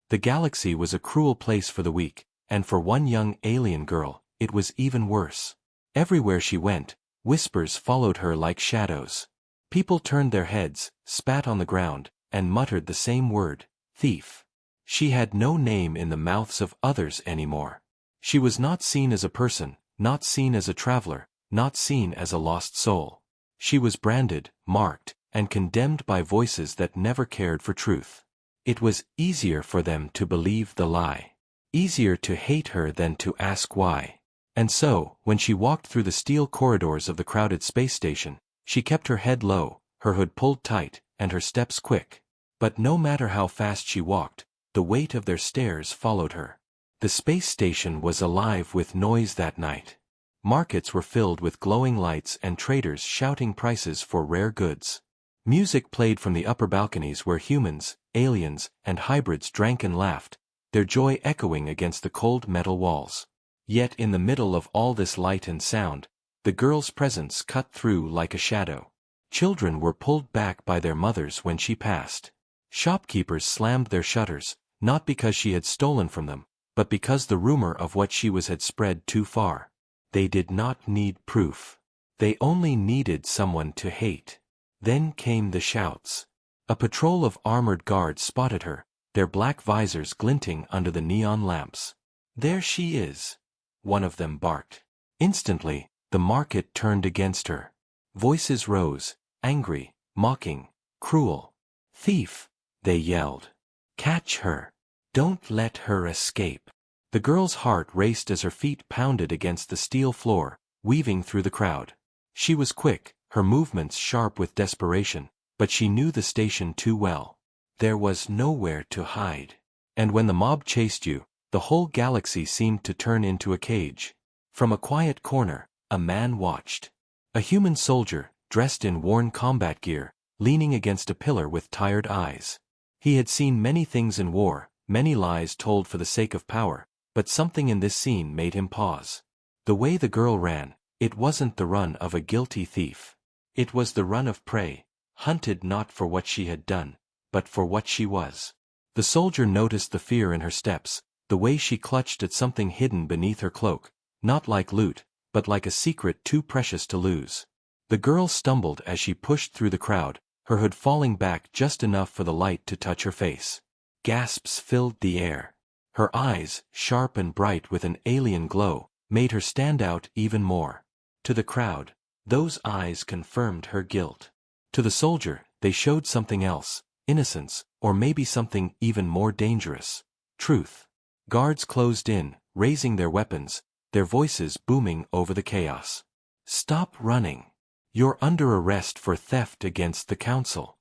The galaxy was a cruel place for the weak, and for one young alien girl, it was even worse. Everywhere she went, whispers followed her like shadows. People turned their heads, spat on the ground, and muttered the same word, thief. She had no name in the mouths of others anymore. She was not seen as a person, not seen as a traveler, not seen as a lost soul. She was branded, marked, and condemned by voices that never cared for truth. It was easier for them to believe the lie. Easier to hate her than to ask why. And so, when she walked through the steel corridors of the crowded space station, she kept her head low, her hood pulled tight, and her steps quick. But no matter how fast she walked, the weight of their stares followed her. The space station was alive with noise that night. Markets were filled with glowing lights and traders shouting prices for rare goods. Music played from the upper balconies where humans, aliens, and hybrids drank and laughed, their joy echoing against the cold metal walls. Yet in the middle of all this light and sound, the girl's presence cut through like a shadow. Children were pulled back by their mothers when she passed. Shopkeepers slammed their shutters, not because she had stolen from them, but because the rumor of what she was had spread too far. They did not need proof. They only needed someone to hate. Then came the shouts. A patrol of armored guards spotted her, their black visors glinting under the neon lamps. "There she is," one of them barked. Instantly, the market turned against her. Voices rose, angry, mocking, cruel. "Thief!" they yelled. "Catch her! Don't let her escape!" The girl's heart raced as her feet pounded against the steel floor, weaving through the crowd. She was quick, her movements sharp with desperation, but she knew the station too well. There was nowhere to hide. And when the mob chased you, the whole galaxy seemed to turn into a cage. From a quiet corner, a man watched. A human soldier, dressed in worn combat gear, leaning against a pillar with tired eyes. He had seen many things in war, many lies told for the sake of power, but something in this scene made him pause. The way the girl ran, it wasn't the run of a guilty thief. It was the run of prey, hunted not for what she had done, but for what she was. The soldier noticed the fear in her steps, the way she clutched at something hidden beneath her cloak, not like loot, but like a secret too precious to lose. The girl stumbled as she pushed through the crowd, her hood falling back just enough for the light to touch her face. Gasps filled the air. Her eyes, sharp and bright with an alien glow, made her stand out even more. To the crowd, those eyes confirmed her guilt. To the soldier, they showed something else, innocence, or maybe something even more dangerous. Truth. Guards closed in, raising their weapons, their voices booming over the chaos. "Stop running. You're under arrest for theft against the council."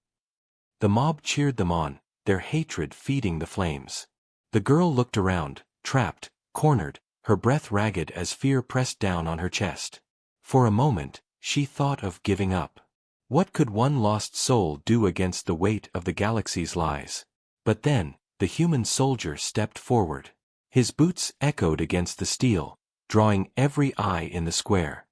The mob cheered them on, their hatred feeding the flames. The girl looked around, trapped, cornered, her breath ragged as fear pressed down on her chest. For a moment, she thought of giving up. What could one lost soul do against the weight of the galaxy's lies? But then, the human soldier stepped forward. His boots echoed against the steel, drawing every eye in the square.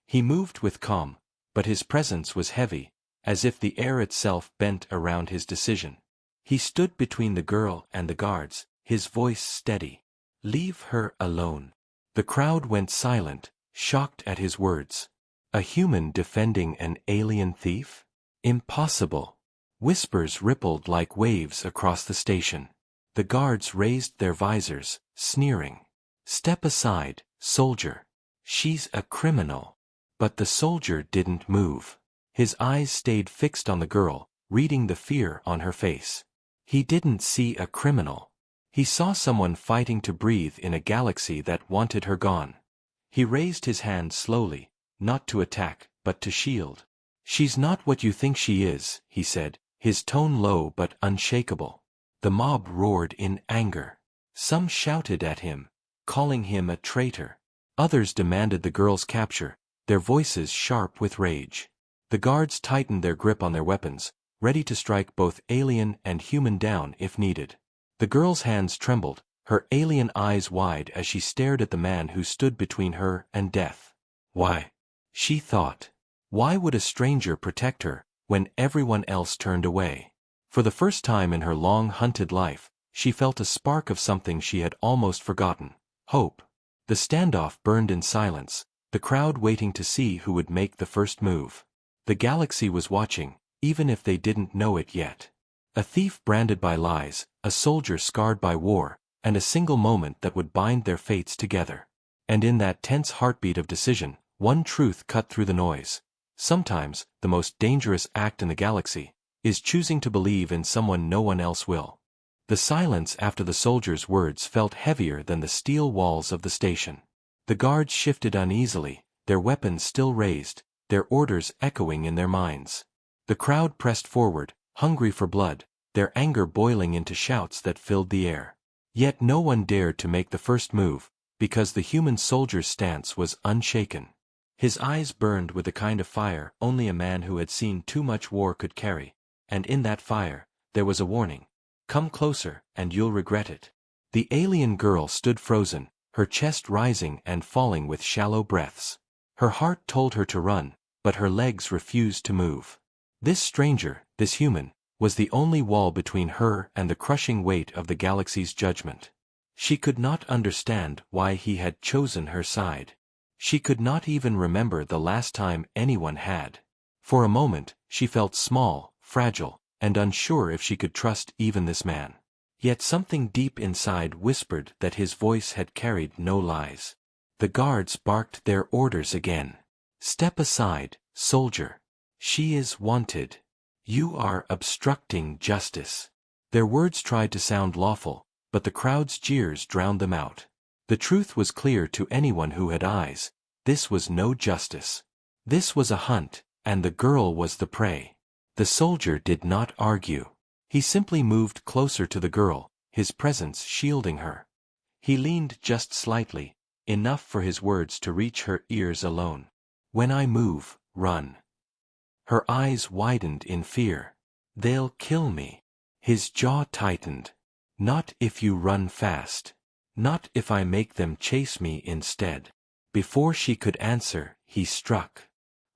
He moved with calm, but his presence was heavy, as if the air itself bent around his decision. He stood between the girl and the guards, his voice steady. "Leave her alone." The crowd went silent, shocked at his words. A human defending an alien thief? Impossible. Whispers rippled like waves across the station. The guards raised their visors, sneering. "Step aside, soldier. She's a criminal." But the soldier didn't move. His eyes stayed fixed on the girl, reading the fear on her face. He didn't see a criminal. He saw someone fighting to breathe in a galaxy that wanted her gone. He raised his hand slowly, not to attack, but to shield. "She's not what you think she is," he said, his tone low but unshakable. The mob roared in anger. Some shouted at him, calling him a traitor. Others demanded the girl's capture, their voices sharp with rage. The guards tightened their grip on their weapons, ready to strike both alien and human down if needed. The girl's hands trembled, her alien eyes wide as she stared at the man who stood between her and death. Why? She thought. Why would a stranger protect her, when everyone else turned away? For the first time in her long hunted life, she felt a spark of something she had almost forgotten: hope. The standoff burned in silence, the crowd waiting to see who would make the first move. The galaxy was watching, even if they didn't know it yet. A thief branded by lies, a soldier scarred by war, and a single moment that would bind their fates together. And in that tense heartbeat of decision, one truth cut through the noise. Sometimes, the most dangerous act in the galaxy is choosing to believe in someone no one else will. The silence after the soldier's words felt heavier than the steel walls of the station. The guards shifted uneasily, their weapons still raised, their orders echoing in their minds. The crowd pressed forward, hungry for blood, their anger boiling into shouts that filled the air. Yet no one dared to make the first move, because the human soldier's stance was unshaken. His eyes burned with the kind of fire only a man who had seen too much war could carry, and in that fire, there was a warning: come closer, and you'll regret it. The alien girl stood frozen, her chest rising and falling with shallow breaths. Her heart told her to run, but her legs refused to move. This stranger, this human, was the only wall between her and the crushing weight of the galaxy's judgment. She could not understand why he had chosen her side. She could not even remember the last time anyone had. For a moment, she felt small, fragile, and unsure if she could trust even this man. Yet something deep inside whispered that his voice had carried no lies. The guards barked their orders again. Step aside, soldier. She is wanted. You are obstructing justice. Their words tried to sound lawful, but the crowd's jeers drowned them out. The truth was clear to anyone who had eyes: this was no justice. This was a hunt, and the girl was the prey. The soldier did not argue. He simply moved closer to the girl, his presence shielding her. He leaned just slightly, enough for his words to reach her ears alone. When I move, run. Her eyes widened in fear. They'll kill me. His jaw tightened. Not if you run fast. Not if I make them chase me instead. Before she could answer, he struck.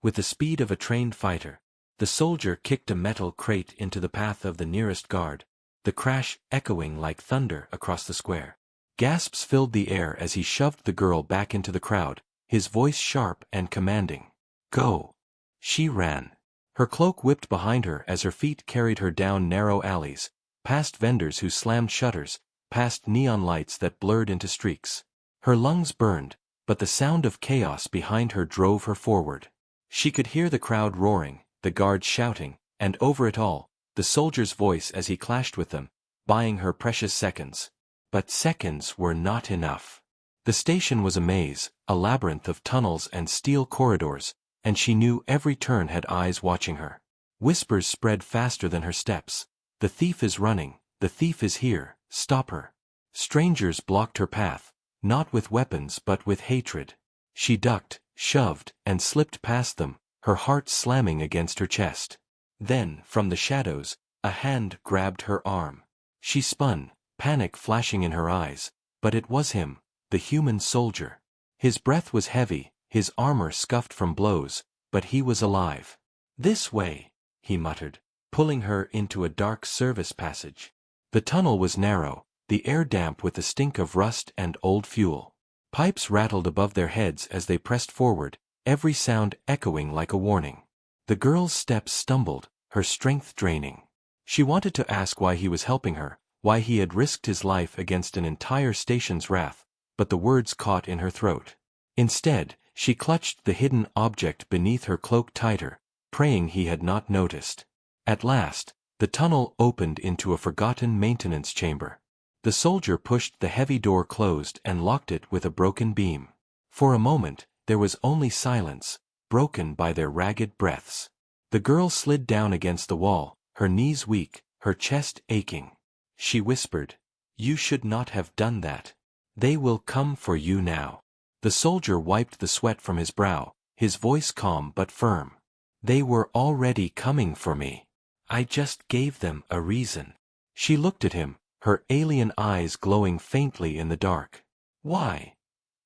With the speed of a trained fighter, the soldier kicked a metal crate into the path of the nearest guard, the crash echoing like thunder across the square. Gasps filled the air as he shoved the girl back into the crowd, his voice sharp and commanding. Go. She ran. Her cloak whipped behind her as her feet carried her down narrow alleys, past vendors who slammed shutters, past neon lights that blurred into streaks. Her lungs burned, but the sound of chaos behind her drove her forward. She could hear the crowd roaring, the guards shouting, and over it all, the soldier's voice as he clashed with them, buying her precious seconds. But seconds were not enough. The station was a maze, a labyrinth of tunnels and steel corridors, and she knew every turn had eyes watching her. Whispers spread faster than her steps. The thief is running, the thief is here, stop her. Strangers blocked her path, not with weapons but with hatred. She ducked, shoved, and slipped past them, her heart slamming against her chest. Then, from the shadows, a hand grabbed her arm. She spun, panic flashing in her eyes, but it was him, the human soldier. His breath was heavy, his armor scuffed from blows, but he was alive. This way, he muttered, pulling her into a dark service passage. The tunnel was narrow, the air damp with the stink of rust and old fuel. Pipes rattled above their heads as they pressed forward, every sound echoing like a warning. The girl's steps stumbled, her strength draining. She wanted to ask why he was helping her, why he had risked his life against an entire station's wrath, but the words caught in her throat. Instead, she clutched the hidden object beneath her cloak tighter, praying he had not noticed. At last, the tunnel opened into a forgotten maintenance chamber. The soldier pushed the heavy door closed and locked it with a broken beam. For a moment, there was only silence, broken by their ragged breaths. The girl slid down against the wall, her knees weak, her chest aching. She whispered, "You should not have done that. They will come for you now." The soldier wiped the sweat from his brow, his voice calm but firm. "They were already coming for me. I just gave them a reason." She looked at him, her alien eyes glowing faintly in the dark. "Why?"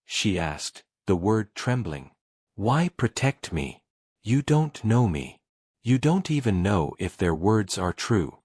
she asked, the word trembling. "Why protect me? You don't know me. You don't even know if their words are true."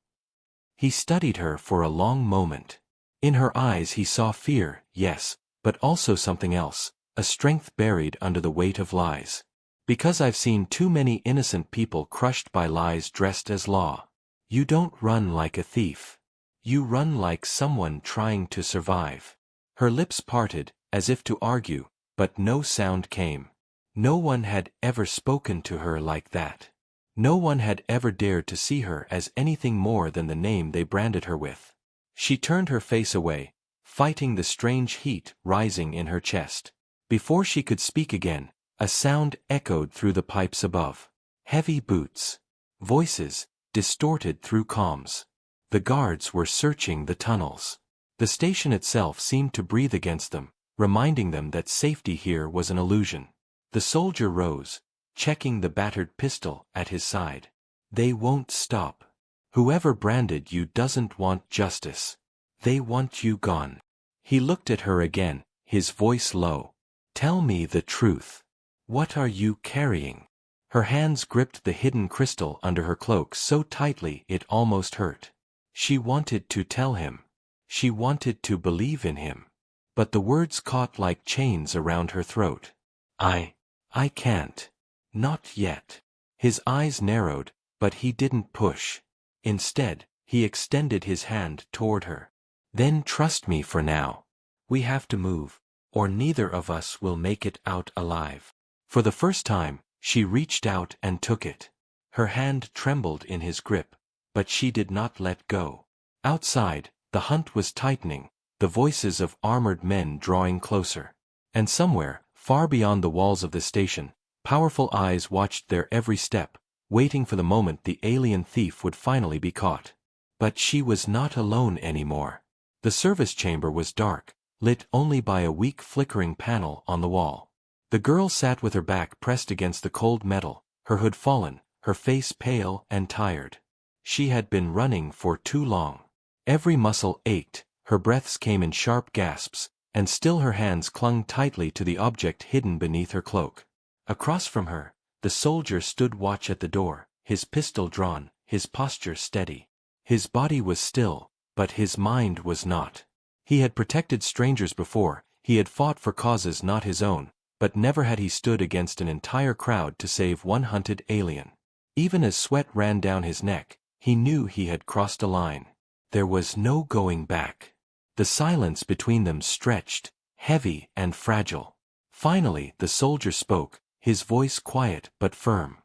He studied her for a long moment. In her eyes he saw fear, yes, but also something else, a strength buried under the weight of lies. Because I've seen too many innocent people crushed by lies dressed as law. You don't run like a thief. You run like someone trying to survive. Her lips parted, as if to argue, but no sound came. No one had ever spoken to her like that. No one had ever dared to see her as anything more than the name they branded her with. She turned her face away, fighting the strange heat rising in her chest. Before she could speak again, a sound echoed through the pipes above. Heavy boots. Voices, distorted through comms. The guards were searching the tunnels. The station itself seemed to breathe against them, reminding them that safety here was an illusion. The soldier rose, checking the battered pistol at his side. They won't stop. Whoever branded you doesn't want justice. They want you gone. He looked at her again, his voice low. Tell me the truth. What are you carrying? Her hands gripped the hidden crystal under her cloak so tightly it almost hurt. She wanted to tell him. She wanted to believe in him. But the words caught like chains around her throat. I can't. Not yet. His eyes narrowed, but he didn't push. Instead, he extended his hand toward her. Then trust me for now. We have to move, or neither of us will make it out alive. For the first time, she reached out and took it. Her hand trembled in his grip, but she did not let go. Outside, the hunt was tightening, the voices of armored men drawing closer. And somewhere, far beyond the walls of the station, powerful eyes watched their every step, waiting for the moment the alien thief would finally be caught. But she was not alone anymore. The service chamber was dark, lit only by a weak flickering panel on the wall. The girl sat with her back pressed against the cold metal, her hood fallen, her face pale and tired. She had been running for too long. Every muscle ached, her breaths came in sharp gasps, and still her hands clung tightly to the object hidden beneath her cloak. Across from her, the soldier stood watch at the door, his pistol drawn, his posture steady. His body was still, but his mind was not. He had protected strangers before, he had fought for causes not his own, but never had he stood against an entire crowd to save one hunted alien. Even as sweat ran down his neck, he knew he had crossed a line. There was no going back. The silence between them stretched, heavy and fragile. Finally, the soldier spoke, his voice quiet but firm.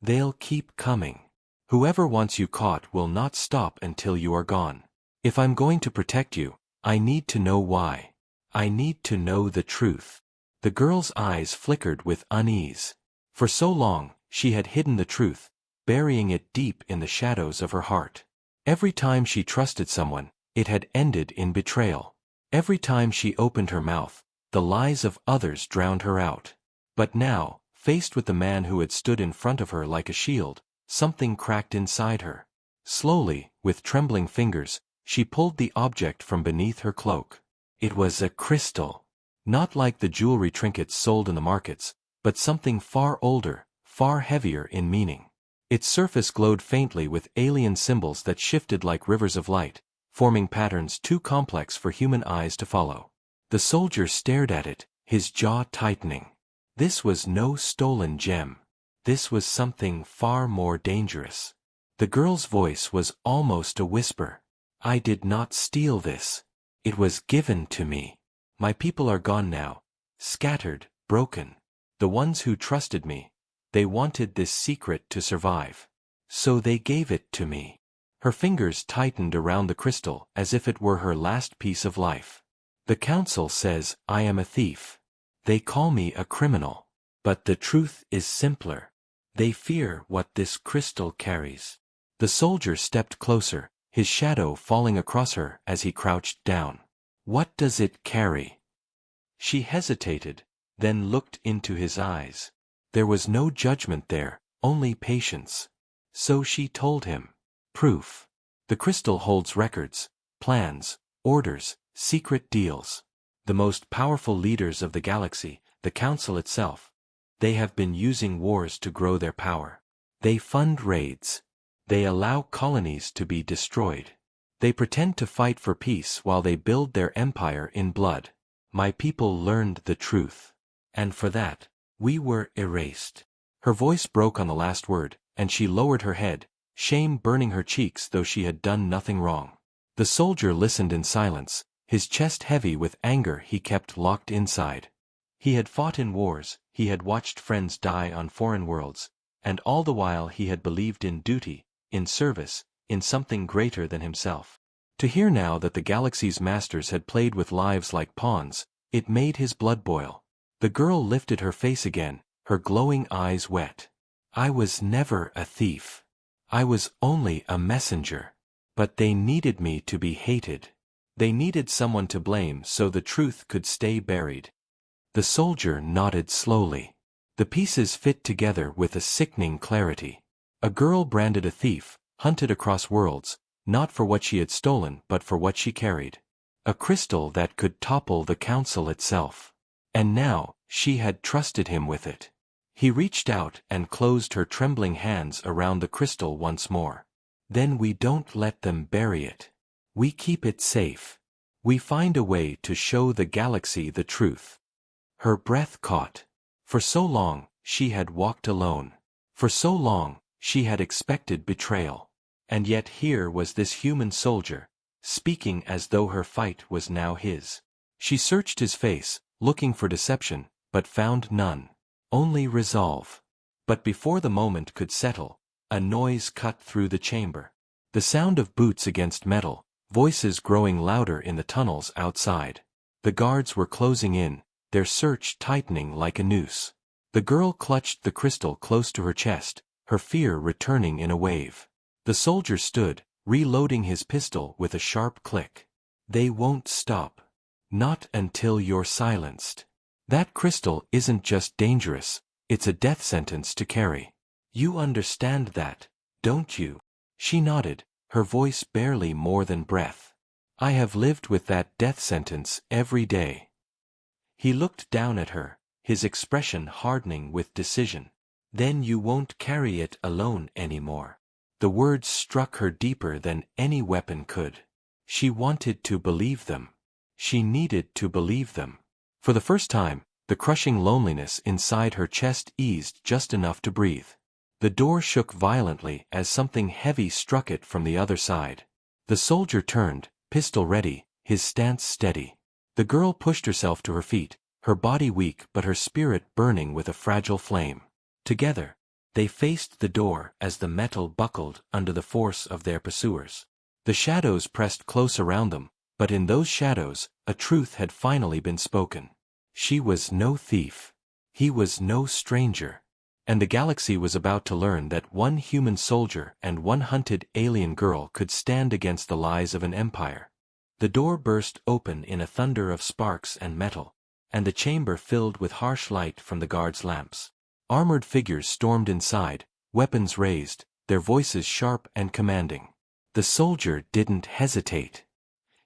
They'll keep coming. Whoever wants you caught will not stop until you are gone. If I'm going to protect you, I need to know why. I need to know the truth. The girl's eyes flickered with unease. For so long, she had hidden the truth, burying it deep in the shadows of her heart. Every time she trusted someone, it had ended in betrayal. Every time she opened her mouth, the lies of others drowned her out. But now, faced with the man who had stood in front of her like a shield, something cracked inside her. Slowly, with trembling fingers, she pulled the object from beneath her cloak. It was a crystal. Not like the jewelry trinkets sold in the markets, but something far older, far heavier in meaning. Its surface glowed faintly with alien symbols that shifted like rivers of light, forming patterns too complex for human eyes to follow. The soldier stared at it, his jaw tightening. This was no stolen gem. This was something far more dangerous. The girl's voice was almost a whisper. I did not steal this. It was given to me. My people are gone now. Scattered, broken. The ones who trusted me. They wanted this secret to survive. So they gave it to me. Her fingers tightened around the crystal as if it were her last piece of life. The council says I am a thief. They call me a criminal. But the truth is simpler. They fear what this crystal carries. The soldier stepped closer, his shadow falling across her as he crouched down. What does it carry? She hesitated, then looked into his eyes. There was no judgment there, only patience. So she told him. Proof. The crystal holds records, plans, orders, secret deals. The most powerful leaders of the galaxy, the council itself. They have been using wars to grow their power. They fund raids. They allow colonies to be destroyed. They pretend to fight for peace while they build their empire in blood. My people learned the truth. And for that, we were erased. Her voice broke on the last word, and she lowered her head, shame burning her cheeks though she had done nothing wrong. The soldier listened in silence, his chest heavy with anger he kept locked inside. He had fought in wars, he had watched friends die on foreign worlds, and all the while he had believed in duty, in service, in something greater than himself. To hear now that the galaxy's masters had played with lives like pawns, it made his blood boil. The girl lifted her face again, her glowing eyes wet. I was never a thief. I was only a messenger. But they needed me to be hated. They needed someone to blame so the truth could stay buried. The soldier nodded slowly. The pieces fit together with a sickening clarity. A girl branded a thief, hunted across worlds, not for what she had stolen but for what she carried. A crystal that could topple the council itself. And now, she had trusted him with it. He reached out and closed her trembling hands around the crystal once more. Then we don't let them bury it. We keep it safe. We find a way to show the galaxy the truth. Her breath caught. For so long, she had walked alone. For so long, she had expected betrayal. And yet here was this human soldier, speaking as though her fight was now his. She searched his face, looking for deception, but found none. Only resolve. But before the moment could settle, a noise cut through the chamber. The sound of boots against metal, voices growing louder in the tunnels outside. The guards were closing in, their search tightening like a noose. The girl clutched the crystal close to her chest, her fear returning in a wave. The soldier stood, reloading his pistol with a sharp click. They won't stop. Not until you're silenced. That crystal isn't just dangerous, it's a death sentence to carry. You understand that, don't you? She nodded, her voice barely more than breath. I have lived with that death sentence every day. He looked down at her, his expression hardening with decision. Then you won't carry it alone anymore. The words struck her deeper than any weapon could. She wanted to believe them. She needed to believe them. For the first time, the crushing loneliness inside her chest eased just enough to breathe. The door shook violently as something heavy struck it from the other side. The soldier turned, pistol ready, his stance steady. The girl pushed herself to her feet, her body weak but her spirit burning with a fragile flame. Together, they faced the door as the metal buckled under the force of their pursuers. The shadows pressed close around them, but in those shadows, a truth had finally been spoken. She was no thief. He was no stranger. And the galaxy was about to learn that one human soldier and one hunted alien girl could stand against the lies of an empire. The door burst open in a thunder of sparks and metal, and the chamber filled with harsh light from the guards' lamps. Armored figures stormed inside, weapons raised, their voices sharp and commanding. The soldier didn't hesitate.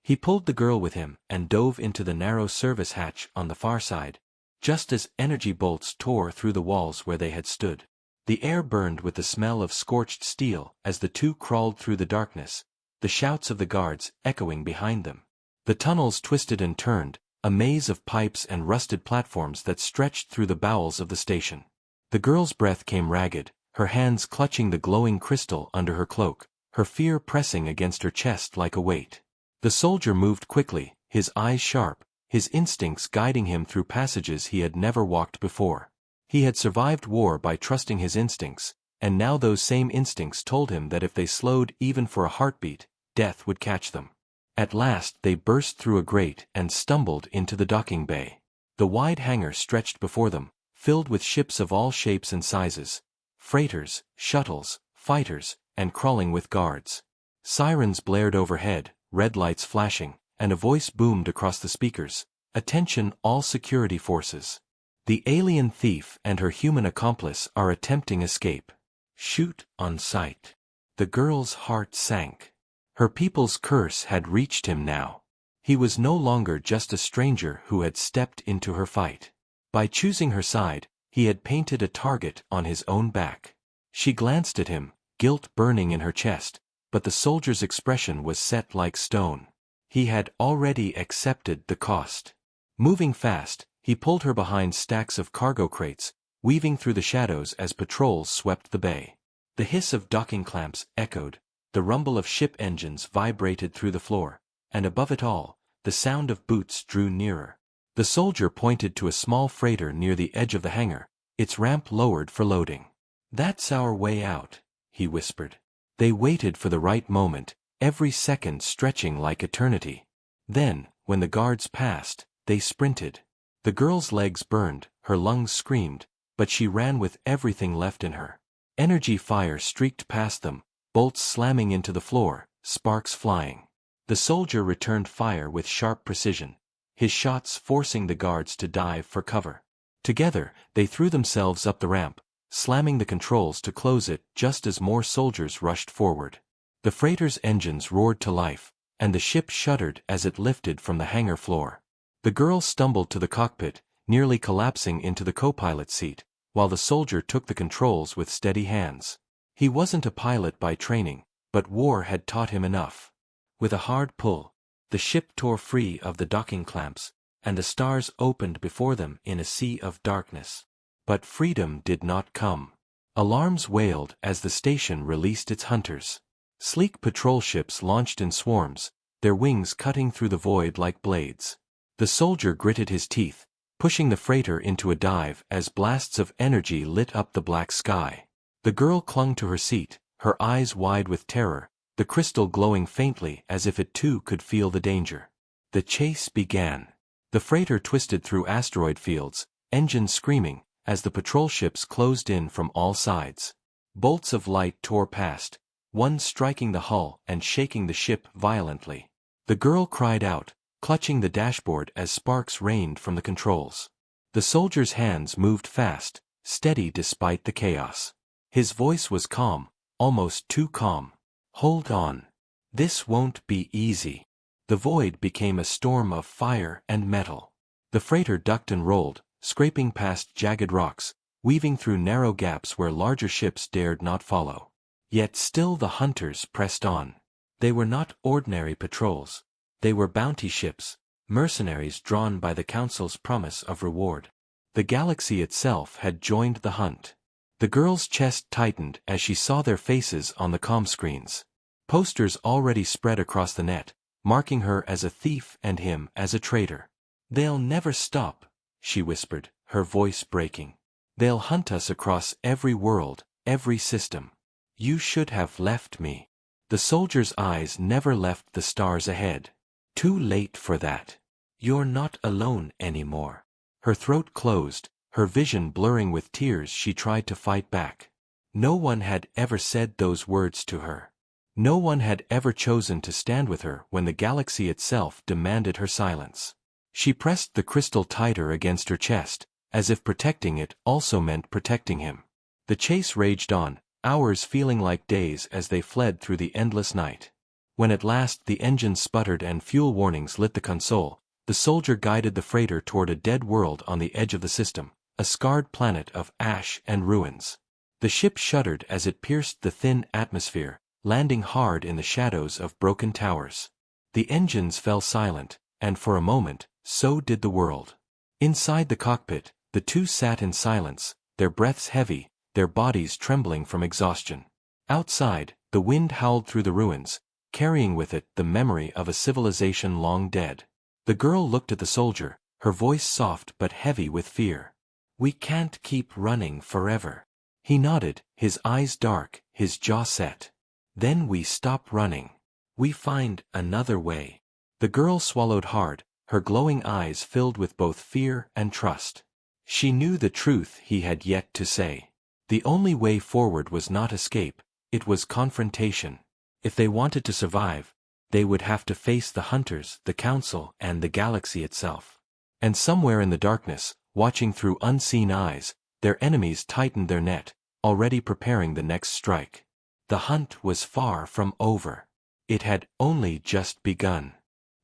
He pulled the girl with him and dove into the narrow service hatch on the far side, just as energy bolts tore through the walls where they had stood. The air burned with the smell of scorched steel as the two crawled through the darkness, the shouts of the guards echoing behind them. The tunnels twisted and turned, a maze of pipes and rusted platforms that stretched through the bowels of the station. The girl's breath came ragged, her hands clutching the glowing crystal under her cloak, her fear pressing against her chest like a weight. The soldier moved quickly, his eyes sharp, his instincts guiding him through passages he had never walked before. He had survived war by trusting his instincts, and now those same instincts told him that if they slowed even for a heartbeat, death would catch them. At last they burst through a grate and stumbled into the docking bay. The wide hangar stretched before them, filled with ships of all shapes and sizes, freighters, shuttles, fighters, and crawling with guards. Sirens blared overhead, red lights flashing, and a voice boomed across the speakers, "Attention all security forces. The alien thief and her human accomplice are attempting escape. Shoot on sight." The girl's heart sank. Her people's curse had reached him now. He was no longer just a stranger who had stepped into her fight. By choosing her side, he had painted a target on his own back. She glanced at him, guilt burning in her chest, but the soldier's expression was set like stone. He had already accepted the cost. Moving fast, he pulled her behind stacks of cargo crates, weaving through the shadows as patrols swept the bay. The hiss of docking clamps echoed, the rumble of ship engines vibrated through the floor, and above it all, the sound of boots drew nearer. The soldier pointed to a small freighter near the edge of the hangar, its ramp lowered for loading. "That's our way out," he whispered. They waited for the right moment, every second stretching like eternity. Then, when the guards passed, they sprinted. The girl's legs burned, her lungs screamed, but she ran with everything left in her. Energy fire streaked past them, bolts slamming into the floor, sparks flying. The soldier returned fire with sharp precision, his shots forcing the guards to dive for cover. Together, they threw themselves up the ramp, slamming the controls to close it just as more soldiers rushed forward. The freighter's engines roared to life, and the ship shuddered as it lifted from the hangar floor. The girl stumbled to the cockpit, nearly collapsing into the co-pilot seat, while the soldier took the controls with steady hands. He wasn't a pilot by training, but war had taught him enough. With a hard pull, the ship tore free of the docking clamps, and the stars opened before them in a sea of darkness. But freedom did not come. Alarms wailed as the station released its hunters. Sleek patrol ships launched in swarms, their wings cutting through the void like blades. The soldier gritted his teeth, pushing the freighter into a dive as blasts of energy lit up the black sky. The girl clung to her seat, her eyes wide with terror, the crystal glowing faintly as if it too could feel the danger. The chase began. The freighter twisted through asteroid fields, engines screaming, as the patrol ships closed in from all sides. Bolts of light tore past, one striking the hull and shaking the ship violently. The girl cried out, clutching the dashboard as sparks rained from the controls. The soldier's hands moved fast, steady despite the chaos. His voice was calm, almost too calm. "Hold on. This won't be easy." The void became a storm of fire and metal. The freighter ducked and rolled, scraping past jagged rocks, weaving through narrow gaps where larger ships dared not follow. Yet still the hunters pressed on. They were not ordinary patrols. They were bounty ships, mercenaries drawn by the Council's promise of reward. The galaxy itself had joined the hunt. The girl's chest tightened as she saw their faces on the comm screens. Posters already spread across the net, marking her as a thief and him as a traitor. "They'll never stop," she whispered, her voice breaking. "They'll hunt us across every world, every system. You should have left me." The soldier's eyes never left the stars ahead. "Too late for that. You're not alone anymore." Her throat closed, her vision blurring with tears. She tried to fight back. No one had ever said those words to her. No one had ever chosen to stand with her when the galaxy itself demanded her silence. She pressed the crystal tighter against her chest, as if protecting it also meant protecting him. The chase raged on, hours feeling like days as they fled through the endless night. When at last the engines sputtered and fuel warnings lit the console, the soldier guided the freighter toward a dead world on the edge of the system, a scarred planet of ash and ruins. The ship shuddered as it pierced the thin atmosphere, landing hard in the shadows of broken towers. The engines fell silent, and for a moment, so did the world. Inside the cockpit, the two sat in silence, their breaths heavy, their bodies trembling from exhaustion. Outside, the wind howled through the ruins, carrying with it the memory of a civilization long dead. The girl looked at the soldier, her voice soft but heavy with fear. "We can't keep running forever." He nodded, his eyes dark, his jaw set. "Then we stop running. We find another way." The girl swallowed hard, her glowing eyes filled with both fear and trust. She knew the truth he had yet to say. The only way forward was not escape, it was confrontation. If they wanted to survive, they would have to face the hunters, the Council, and the galaxy itself. And somewhere in the darkness, watching through unseen eyes, their enemies tightened their net, already preparing the next strike. The hunt was far from over. It had only just begun.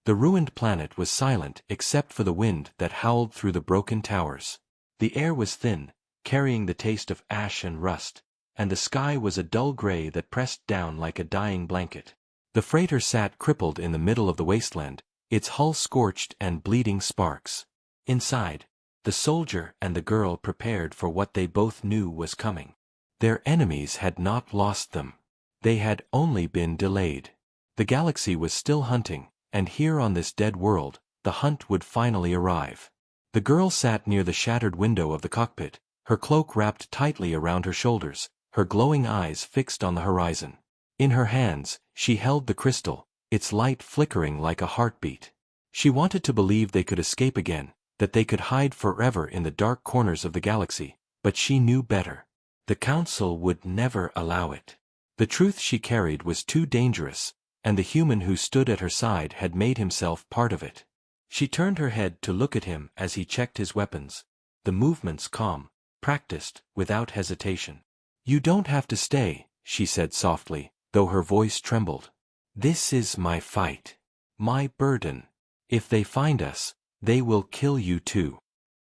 The ruined planet was silent except for the wind that howled through the broken towers. The air was thin, carrying the taste of ash and rust, and the sky was a dull gray that pressed down like a dying blanket. The freighter sat crippled in the middle of the wasteland, its hull scorched and bleeding sparks. Inside, the soldier and the girl prepared for what they both knew was coming. Their enemies had not lost them. They had only been delayed. The galaxy was still hunting, and here on this dead world, the hunt would finally arrive. The girl sat near the shattered window of the cockpit, her cloak wrapped tightly around her shoulders, her glowing eyes fixed on the horizon. In her hands, she held the crystal, its light flickering like a heartbeat. She wanted to believe they could escape again, that they could hide forever in the dark corners of the galaxy, but she knew better. The Council would never allow it. The truth she carried was too dangerous, and the human who stood at her side had made himself part of it. She turned her head to look at him as he checked his weapons, the movements calm, practiced, without hesitation. "You don't have to stay," she said softly, though her voice trembled. "This is my fight. My burden. If they find us, they will kill you too."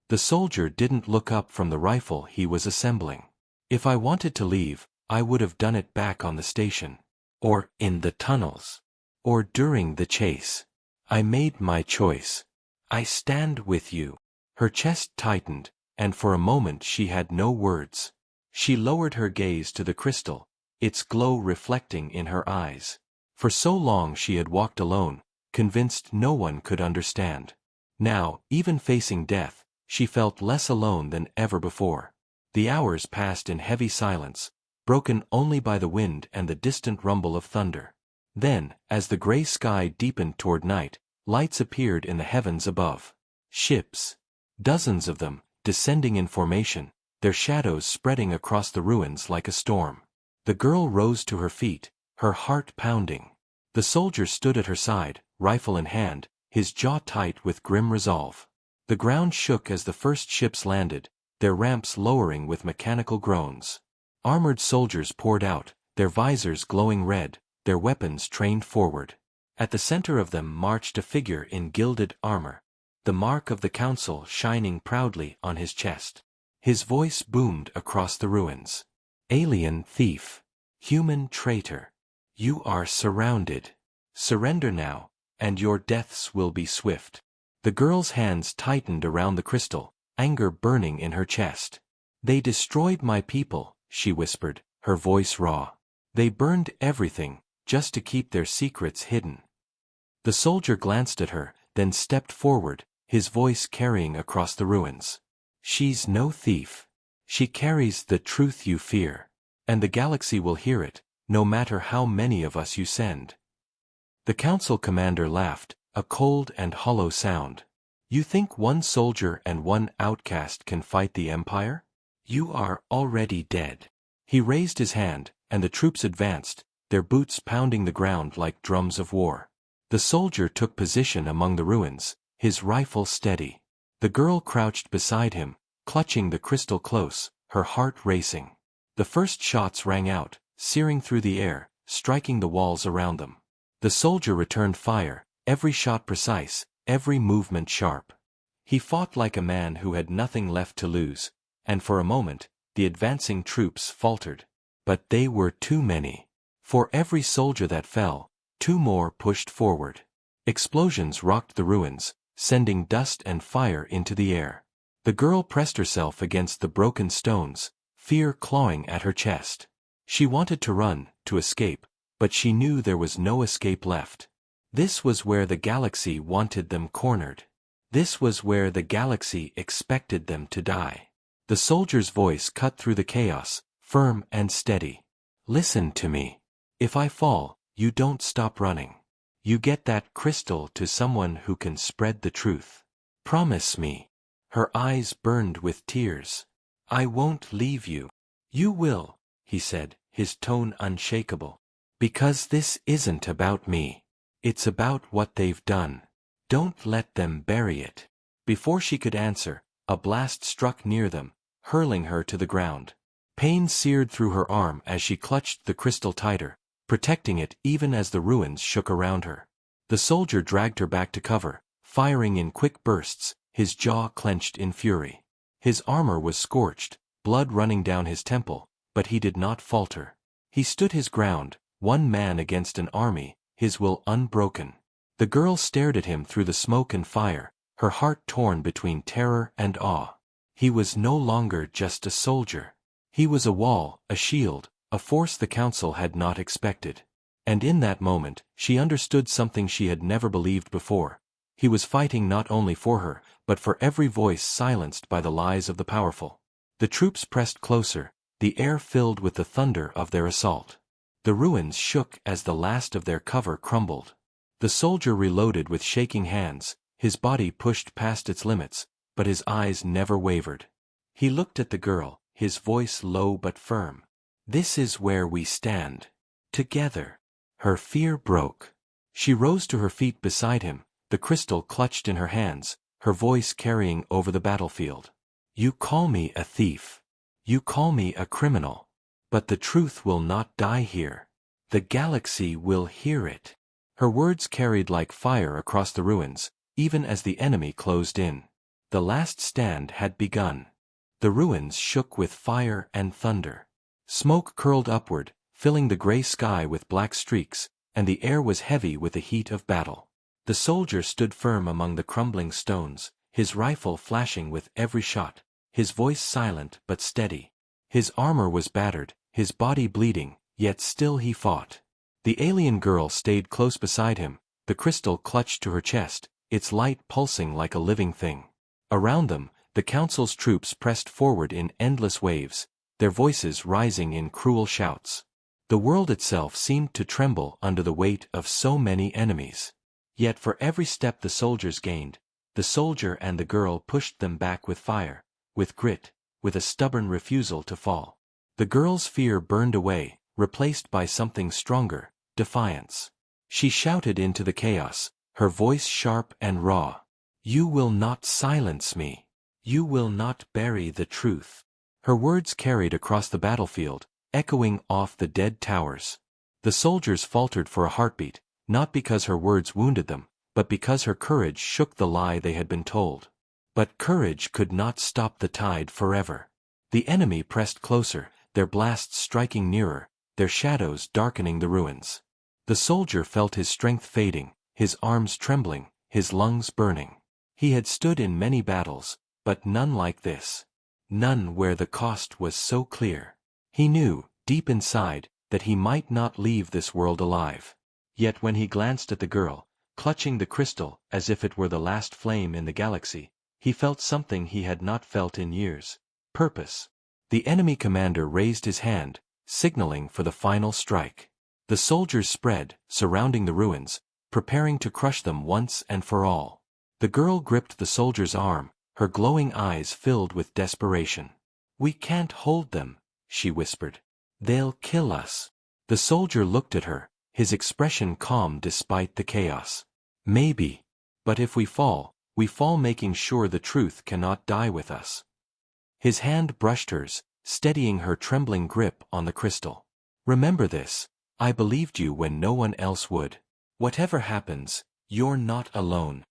The soldier didn't look up from the rifle he was assembling. "If I wanted to leave, I would have done it back on the station. Or in the tunnels. Or during the chase. I made my choice. I stand with you." Her chest tightened, and for a moment she had no words. She lowered her gaze to the crystal, its glow reflecting in her eyes. For so long she had walked alone, convinced no one could understand. Now, even facing death, she felt less alone than ever before. The hours passed in heavy silence, broken only by the wind and the distant rumble of thunder. Then, as the gray sky deepened toward night, lights appeared in the heavens above. Ships. Dozens of them, descending in formation, their shadows spreading across the ruins like a storm. The girl rose to her feet, her heart pounding. The soldier stood at her side, rifle in hand, his jaw tight with grim resolve. The ground shook as the first ships landed, their ramps lowering with mechanical groans. Armored soldiers poured out, their visors glowing red, their weapons trained forward. At the center of them marched a figure in gilded armor, the mark of the Council shining proudly on his chest. His voice boomed across the ruins. "Alien thief. Human traitor. You are surrounded. Surrender now, and your deaths will be swift." The girl's hands tightened around the crystal, anger burning in her chest. "They destroyed my people," she whispered, her voice raw. "They burned everything, just to keep their secrets hidden." The soldier glanced at her, then stepped forward, his voice carrying across the ruins. "She's no thief. She carries the truth you fear. And the galaxy will hear it, no matter how many of us you send." The council commander laughed, a cold and hollow sound. "You think one soldier and one outcast can fight the Empire? You are already dead." He raised his hand, and the troops advanced, their boots pounding the ground like drums of war. The soldier took position among the ruins, his rifle steady. The girl crouched beside him, clutching the crystal close, her heart racing. The first shots rang out, searing through the air, striking the walls around them. The soldier returned fire, every shot precise, every movement sharp. He fought like a man who had nothing left to lose, and for a moment, the advancing troops faltered. But they were too many. For every soldier that fell, two more pushed forward. Explosions rocked the ruins, sending dust and fire into the air. The girl pressed herself against the broken stones, fear clawing at her chest. She wanted to run, to escape, but she knew there was no escape left. This was where the galaxy wanted them cornered. This was where the galaxy expected them to die. The soldier's voice cut through the chaos, firm and steady. "Listen to me. If I fall, you don't stop running. You get that crystal to someone who can spread the truth. Promise me." Her eyes burned with tears. "I won't leave you." "You will," he said, his tone unshakable. "Because this isn't about me. It's about what they've done. Don't let them bury it." Before she could answer, a blast struck near them, hurling her to the ground. Pain seared through her arm as she clutched the crystal tighter, protecting it even as the ruins shook around her. The soldier dragged her back to cover, firing in quick bursts, his jaw clenched in fury. His armor was scorched, blood running down his temple, but he did not falter. He stood his ground, one man against an army, his will unbroken. The girl stared at him through the smoke and fire, her heart torn between terror and awe. He was no longer just a soldier. He was a wall, a shield, a force the council had not expected. And in that moment, she understood something she had never believed before. He was fighting not only for her, but for every voice silenced by the lies of the powerful. The troops pressed closer, the air filled with the thunder of their assault. The ruins shook as the last of their cover crumbled. The soldier reloaded with shaking hands, his body pushed past its limits, but his eyes never wavered. He looked at the girl, his voice low but firm. "This is where we stand. Together." Her fear broke. She rose to her feet beside him, the crystal clutched in her hands, her voice carrying over the battlefield. "You call me a thief. You call me a criminal. But the truth will not die here. The galaxy will hear it." Her words carried like fire across the ruins, even as the enemy closed in. The last stand had begun. The ruins shook with fire and thunder. Smoke curled upward, filling the gray sky with black streaks, and the air was heavy with the heat of battle. The soldier stood firm among the crumbling stones, his rifle flashing with every shot, his voice silent but steady. His armor was battered, his body bleeding, yet still he fought. The alien girl stayed close beside him, the crystal clutched to her chest, its light pulsing like a living thing. Around them, the council's troops pressed forward in endless waves, their voices rising in cruel shouts. The world itself seemed to tremble under the weight of so many enemies. Yet for every step the soldiers gained, the soldier and the girl pushed them back with fire, with grit, with a stubborn refusal to fall. The girl's fear burned away, replaced by something stronger, defiance. She shouted into the chaos, her voice sharp and raw. "You will not silence me. You will not bury the truth." Her words carried across the battlefield, echoing off the dead towers. The soldiers faltered for a heartbeat, not because her words wounded them, but because her courage shook the lie they had been told. But courage could not stop the tide forever. The enemy pressed closer, their blasts striking nearer, their shadows darkening the ruins. The soldier felt his strength fading, his arms trembling, his lungs burning. He had stood in many battles, but none like this. None where the cost was so clear. He knew, deep inside, that he might not leave this world alive. Yet when he glanced at the girl, clutching the crystal as if it were the last flame in the galaxy, he felt something he had not felt in years. Purpose. The enemy commander raised his hand, signaling for the final strike. The soldiers spread, surrounding the ruins, preparing to crush them once and for all. The girl gripped the soldier's arm, her glowing eyes filled with desperation. "We can't hold them," she whispered. "They'll kill us." The soldier looked at her, his expression calm despite the chaos. "Maybe. But if we fall making sure the truth cannot die with us." His hand brushed hers, steadying her trembling grip on the crystal. "Remember this, I believed you when no one else would. Whatever happens, you're not alone."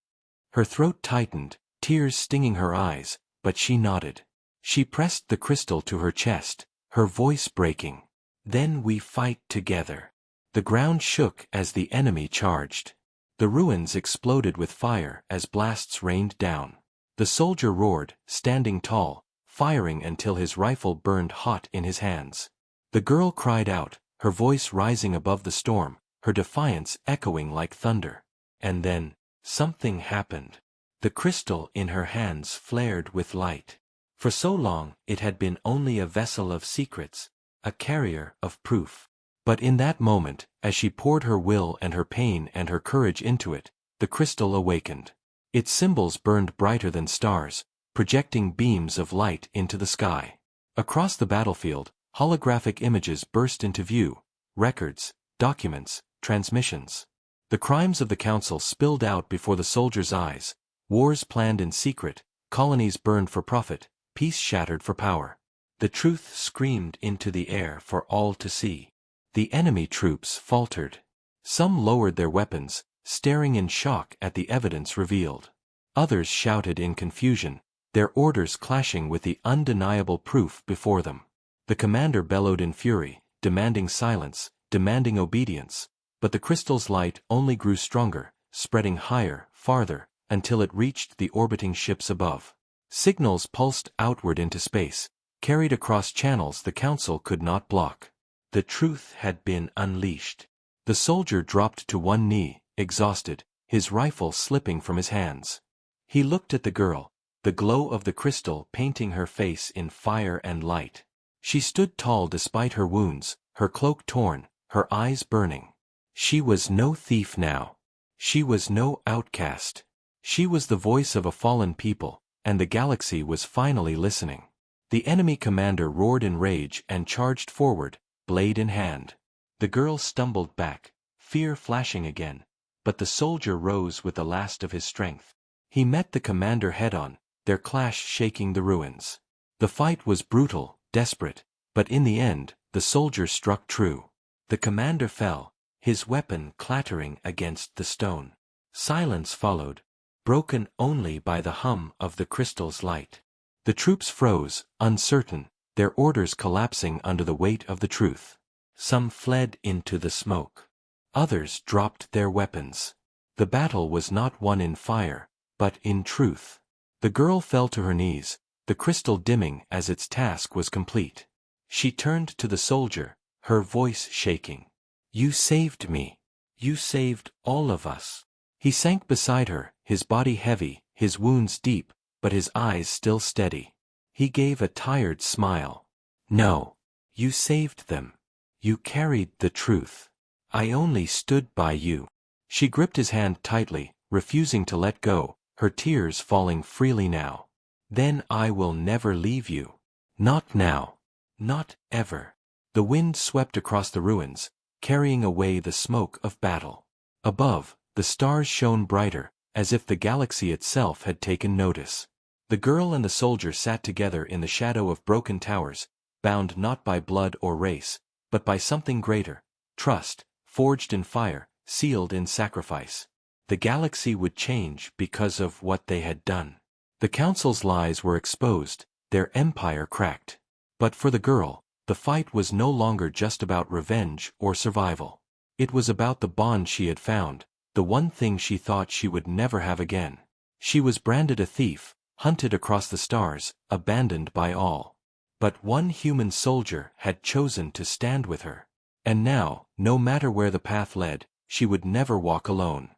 Her throat tightened, tears stinging her eyes, but she nodded. She pressed the crystal to her chest, her voice breaking. "Then we fight together." The ground shook as the enemy charged. The ruins exploded with fire as blasts rained down. The soldier roared, standing tall, firing until his rifle burned hot in his hands. The girl cried out, her voice rising above the storm, her defiance echoing like thunder. And then, something happened. The crystal in her hands flared with light. For so long, it had been only a vessel of secrets, a carrier of proof. But in that moment, as she poured her will and her pain and her courage into it, the crystal awakened. Its symbols burned brighter than stars, projecting beams of light into the sky. Across the battlefield, holographic images burst into view, records, documents, transmissions. The crimes of the council spilled out before the soldiers' eyes, wars planned in secret, colonies burned for profit, peace shattered for power. The truth screamed into the air for all to see. The enemy troops faltered. Some lowered their weapons, staring in shock at the evidence revealed. Others shouted in confusion, their orders clashing with the undeniable proof before them. The commander bellowed in fury, demanding silence, demanding obedience, but the crystal's light only grew stronger, spreading higher, farther, until it reached the orbiting ships above. Signals pulsed outward into space, carried across channels the council could not block. The truth had been unleashed. The soldier dropped to one knee, exhausted, his rifle slipping from his hands. He looked at the girl, the glow of the crystal painting her face in fire and light. She stood tall despite her wounds, her cloak torn, her eyes burning. She was no thief now. She was no outcast. She was the voice of a fallen people, and the galaxy was finally listening. The enemy commander roared in rage and charged forward, blade in hand. The girl stumbled back, fear flashing again, but the soldier rose with the last of his strength. He met the commander head-on, their clash shaking the ruins. The fight was brutal, desperate, but in the end, the soldier struck true. The commander fell, his weapon clattering against the stone. Silence followed, broken only by the hum of the crystal's light. The troops froze, uncertain, their orders collapsing under the weight of the truth. Some fled into the smoke. Others dropped their weapons. The battle was not won in fire, but in truth. The girl fell to her knees, the crystal dimming as its task was complete. She turned to the soldier, her voice shaking. "You saved me. You saved all of us." He sank beside her, his body heavy, his wounds deep, but his eyes still steady. He gave a tired smile. "No. You saved them. You carried the truth. I only stood by you." She gripped his hand tightly, refusing to let go, her tears falling freely now. "Then I will never leave you. Not now. Not ever." The wind swept across the ruins, carrying away the smoke of battle. Above, the stars shone brighter, as if the galaxy itself had taken notice. The girl and the soldier sat together in the shadow of broken towers, bound not by blood or race, but by something greater, trust, forged in fire, sealed in sacrifice. The galaxy would change because of what they had done. The council's lies were exposed, their empire cracked. But for the girl, the fight was no longer just about revenge or survival. It was about the bond she had found, the one thing she thought she would never have again. She was branded a thief, hunted across the stars, abandoned by all. But one human soldier had chosen to stand with her. And now, no matter where the path led, she would never walk alone.